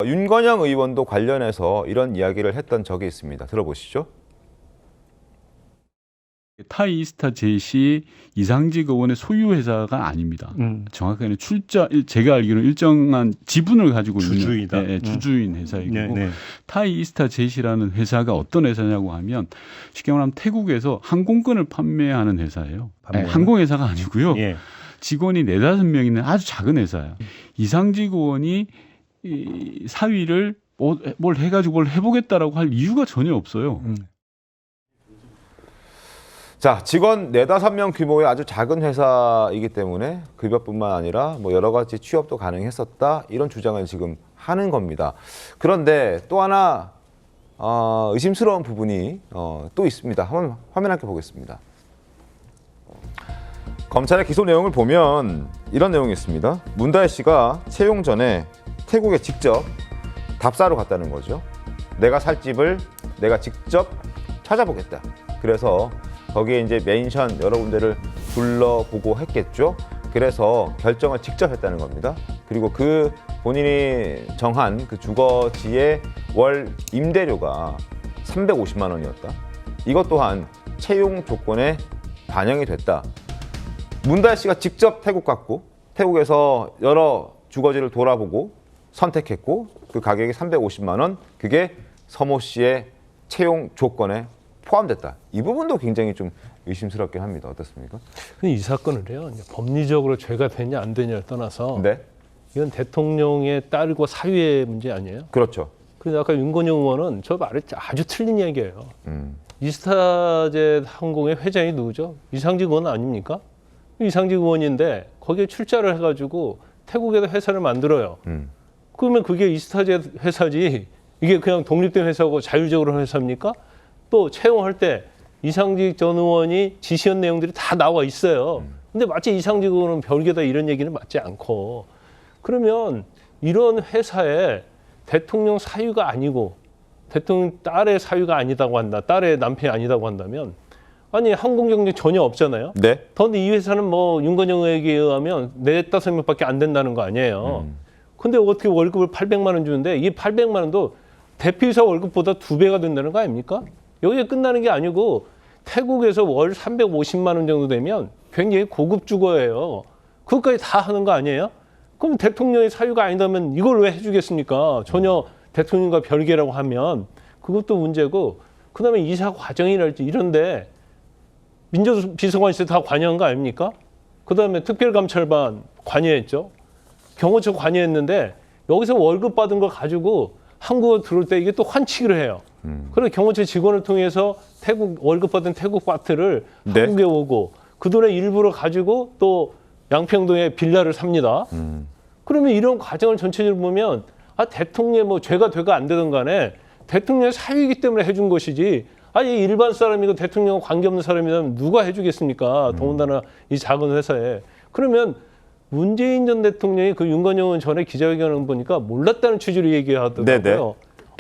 윤건영 의원도 관련해서 이런 이야기를 했던 적이 있습니다. 들어보시죠. 타이스타 젯이 이상직 의원의 소유 회사가 아닙니다. 정확하게는 제가 알기로는 일정한 지분을 가지고 주주이다. 있는 주주인 회사이고 네. 타이스타 젯이라는 회사가 어떤 회사냐고 하면 쉽게 말하면 태국에서 항공권을 판매하는 회사예요. 항공회사가 아니고요. 예. 직원이 4-5명 있는 아주 작은 회사예요. 이상직 의원이 이 사위를 뭘 해가지고 뭘 해보겠다라고 할 이유가 전혀 없어요. 자, 직원 4-5명 규모의 아주 작은 회사이기 때문에 급여뿐만 아니라 뭐 여러 가지 취업도 가능했었다. 이런 주장을 지금 하는 겁니다. 그런데 또 하나 의심스러운 부분이 또 있습니다. 한번 화면 함께 보겠습니다. 검찰의 기소 내용을 보면 이런 내용이 있습니다. 문다혜 씨가 채용 전에 태국에 직접 답사로 갔다는 거죠. 내가 살 집을 내가 직접 찾아보겠다. 그래서 거기에 이제 멘션 여러 군데를 둘러보고 했겠죠. 그래서 결정을 직접 했다는 겁니다. 그리고 그 본인이 정한 그 주거지의 월 임대료가 350만 원이었다. 이것 또한 채용 조건에 반영이 됐다. 문다혜 씨가 직접 태국 갔고 태국에서 여러 주거지를 돌아보고 선택했고 그 가격이 350만 원, 그게 서모 씨의 채용 조건에 포함됐다. 이 부분도 굉장히 좀 의심스럽긴 합니다. 어떻습니까? 이 사건을요, 법리적으로 죄가 되냐 안 되냐를 떠나서 네, 이건 대통령의 딸과 사위의 문제 아니에요? 그렇죠. 그래서 아까 윤건영 의원은 저 말이 아주 틀린 얘기예요. 이스타젯 항공의 회장이 누구죠? 이상직 의원 아닙니까? 이상직 의원인데 거기에 출자를 해가지고 태국에서 회사를 만들어요. 그러면 그게 이스타젯 회사지 이게 그냥 독립된 회사고 자율적으로 한 회사입니까? 또 채용할 때 이상직 전 의원이 지시한 내용들이 다 나와 있어요. 근데 마치 이상직 의원은 별개다 이런 얘기는 맞지 않고, 그러면 이런 회사에 대통령 사유가 아니고 대통령 딸의 사유가 아니다고 한다, 딸의 남편이 아니다고 한다면 아니 항공 경쟁 전혀 없잖아요. 네. 그런데 이 회사는 뭐 윤건영에게 의하면 4-5명밖에 안 된다는 거 아니에요. 근데 어떻게 월급을 800만 원 주는데 이 800만 원도 대표이사 월급보다 2배가 된다는 거 아닙니까? 여기에 끝나는 게 아니고 태국에서 월 350만 원 정도 되면 굉장히 고급 주거예요. 그것까지 다 하는 거 아니에요? 그럼 대통령의 사유가 아니다면 이걸 왜 해주겠습니까? 전혀 대통령과 별개라고 하면 그것도 문제고, 그다음에 이사 과정이랄지 이런데 민정비서관실에 다 관여한 거 아닙니까? 그다음에 특별감찰반 관여했죠. 경호처 관여했는데 여기서 월급 받은 걸 가지고 한국에 들어올 때 이게 또 환치기를 해요. 그래서 경호처 직원을 통해서 태국 월급 받은 태국 파트를 네. 한국에 오고 그 돈의 일부를 가지고 또 양평동에 빌라를 삽니다. 그러면 이런 과정을 전체적으로 보면 대통령의 뭐 죄가 되가 안 되든 간에 대통령의 사유이기 때문에 해준 것이지, 일반 사람이고 대통령과 관계없는 사람이라면 누가 해주겠습니까? 더군다나 이 작은 회사에. 그러면 문재인 전 대통령이 그 윤건영 의원 전에 기자회견을 보니까 몰랐다는 취지로 얘기하더라고요. 네네.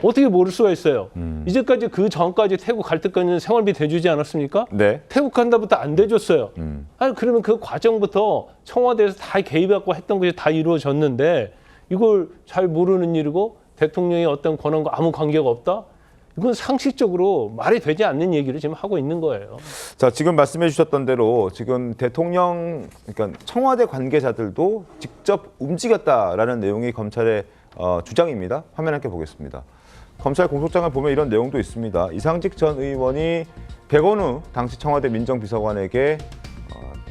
어떻게 모를 수가 있어요? 이제까지 그 전까지 태국 갈 때까지는 생활비 대주지 않았습니까? 네. 태국 간다부터 안 대줬어요. 그러면 그 과정부터 청와대에서 다 개입하고 했던 것이 다 이루어졌는데 이걸 잘 모르는 일이고 대통령의 어떤 권한과 아무 관계가 없다? 이건 상식적으로 말이 되지 않는 얘기를 지금 하고 있는 거예요. 자, 지금 말씀해 주셨던 대로 지금 대통령, 그러니까 청와대 관계자들도 직접 움직였다라는 내용이 검찰의 주장입니다. 화면 함께 보겠습니다. 검찰 공소장을 보면 이런 내용도 있습니다. 이상직 전 의원이 백원우 당시 청와대 민정비서관에게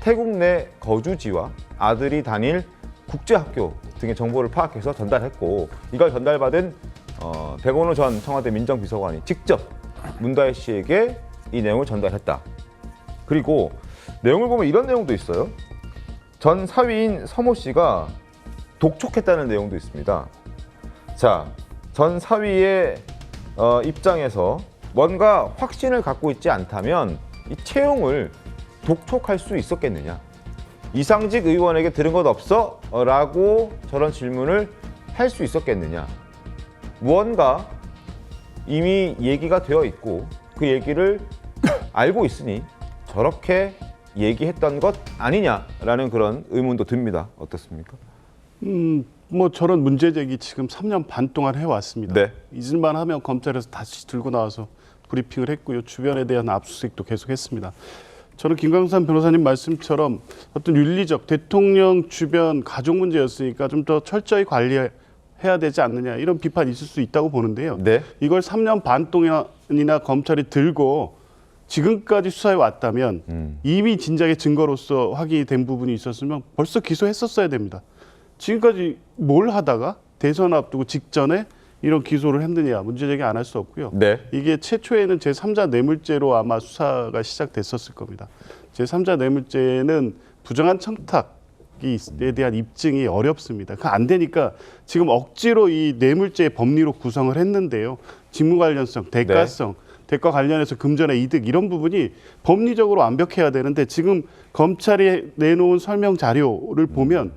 태국 내 거주지와 아들이 다닐 국제학교 등의 정보를 파악해서 전달했고, 이걸 전달받은 백원우 전 청와대 민정비서관이 직접 문다혜 씨에게 이 내용을 전달했다. 그리고 내용을 보면 이런 내용도 있어요. 전 사위인 서모 씨가 독촉했다는 내용도 있습니다. 자, 전 사위의 입장에서 뭔가 확신을 갖고 있지 않다면 이 채용을 독촉할 수 있었겠느냐. 이상직 의원에게 들은 것 없어? 라고 저런 질문을 할 수 있었겠느냐. 무언가 이미 얘기가 되어 있고 그 얘기를 알고 있으니 저렇게 얘기했던 것 아니냐라는 그런 의문도 듭니다. 어떻습니까? 뭐 저런 문제 제기 지금 3년 반 동안 해왔습니다. 네. 잊을만 하면 검찰에서 다시 들고 나와서 브리핑을 했고요. 주변에 대한 압수수색도 계속했습니다. 저는 김광삼 변호사님 말씀처럼 어떤 윤리적 대통령 주변 가족 문제였으니까 좀 더 철저히 관리해야 되지 않느냐 이런 비판이 있을 수 있다고 보는데요. 네. 이걸 3년 반 동안이나 검찰이 들고 지금까지 수사해 왔다면 이미 진작의 증거로서 확인이 된 부분이 있었으면 벌써 기소했었어야 됩니다. 지금까지 뭘 하다가 대선 앞두고 직전에 이런 기소를 했느냐 문제 제기 안 할 수 없고요. 네. 이게 최초에는 제3자 뇌물죄로 아마 수사가 시작됐었을 겁니다. 제3자 뇌물죄는 부정한 청탁에 대한 입증이 어렵습니다. 그 안 되니까 지금 억지로 이 뇌물죄의 법리로 구성을 했는데요. 직무 관련성, 대가성, 대가 관련해서 금전의 이득 이런 부분이 법리적으로 완벽해야 되는데 지금 검찰이 내놓은 설명 자료를 보면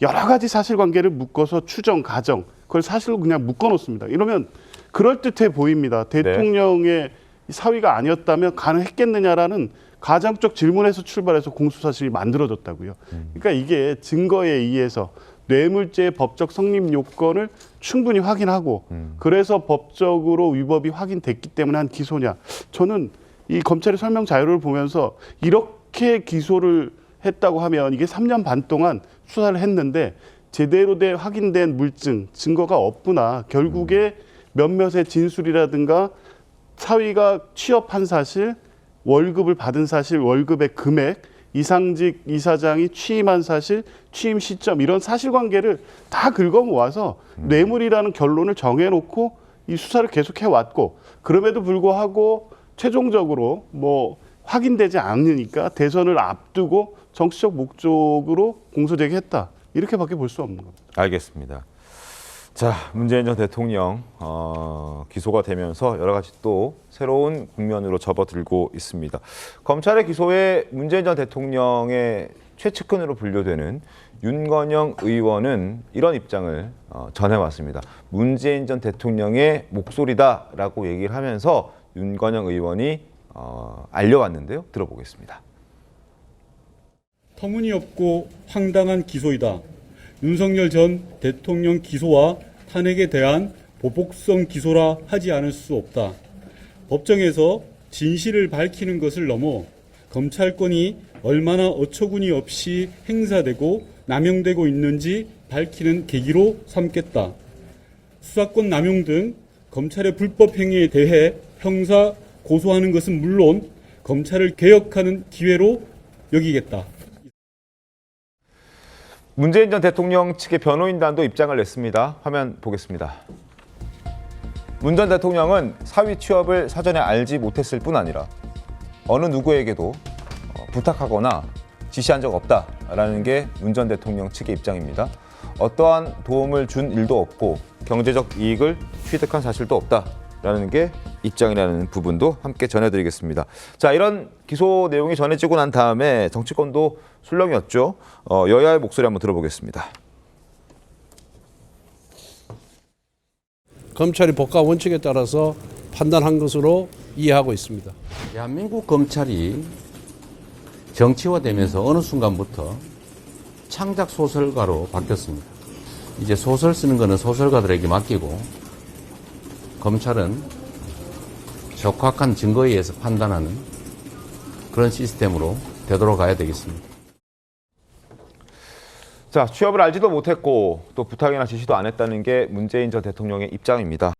여러 가지 사실관계를 묶어서 추정, 가정 그걸 사실로 그냥 묶어놓습니다. 이러면 그럴듯해 보입니다. 대통령의 사위가 아니었다면 가능했겠느냐라는 가정적 질문에서 출발해서 공수사실이 만들어졌다고요. 그러니까 이게 증거에 의해서 뇌물죄의 법적 성립 요건을 충분히 확인하고 그래서 법적으로 위법이 확인됐기 때문에 한 기소냐. 저는 이 검찰의 설명 자료를 보면서 이렇게 기소를 했다고 하면 이게 3년 반 동안 수사를 했는데 제대로 된 확인된 물증, 증거가 없구나. 결국에 몇몇의 진술이라든가 사위가 취업한 사실, 월급을 받은 사실, 월급의 금액, 이상직 이사장이 취임한 사실, 취임 시점 이런 사실관계를 다 긁어 모아서 뇌물이라는 결론을 정해놓고 이 수사를 계속해 왔고 그럼에도 불구하고 최종적으로 뭐 확인되지 않으니까 대선을 앞두고 정치적 목적으로 공소제기했다. 이렇게밖에 볼 수 없는 겁니다. 알겠습니다. 자, 문재인 전 대통령 기소가 되면서 여러 가지 또 새로운 국면으로 접어들고 있습니다. 검찰의 기소에 문재인 전 대통령의 최측근으로 분류되는 윤건영 의원은 이런 입장을 전해왔습니다. 문재인 전 대통령의 목소리다라고 얘기를 하면서 윤건영 의원이 알려왔는데요. 들어보겠습니다. 터무니없고 황당한 기소이다. 윤석열 전 대통령 기소와 탄핵에 대한 보복성 기소라 하지 않을 수 없다. 법정에서 진실을 밝히는 것을 넘어 검찰권이 얼마나 어처구니 없이 행사되고 남용되고 있는지 밝히는 계기로 삼겠다. 수사권 남용 등 검찰의 불법 행위에 대해 형사 고소하는 것은 물론 검찰을 개혁하는 기회로 여기겠다. 문재인 전 대통령 측의 변호인단도 입장을 냈습니다. 화면 보겠습니다. 문 전 대통령은 사위 취업을 사전에 알지 못했을 뿐 아니라 어느 누구에게도 부탁하거나 지시한 적 없다라는 게 문 전 대통령 측의 입장입니다. 어떠한 도움을 준 일도 없고 경제적 이익을 취득한 사실도 없다라는 게 입장이라는 부분도 함께 전해드리겠습니다. 자, 이런 기소 내용이 전해지고 난 다음에 정치권도 술렁이었죠. 여야의 목소리 한번 들어보겠습니다. 검찰이 법과 원칙에 따라서 판단한 것으로 이해하고 있습니다. 대한민국 검찰이 정치화되면서 어느 순간부터 창작 소설가로 바뀌었습니다. 이제 소설 쓰는 거는 소설가들에게 맡기고 검찰은 적확한 증거에 의해서 판단하는 그런 시스템으로 되돌아가야 되겠습니다. 자, 취업을 알지도 못했고 또 부탁이나 지시도 안 했다는 게 문재인 전 대통령의 입장입니다.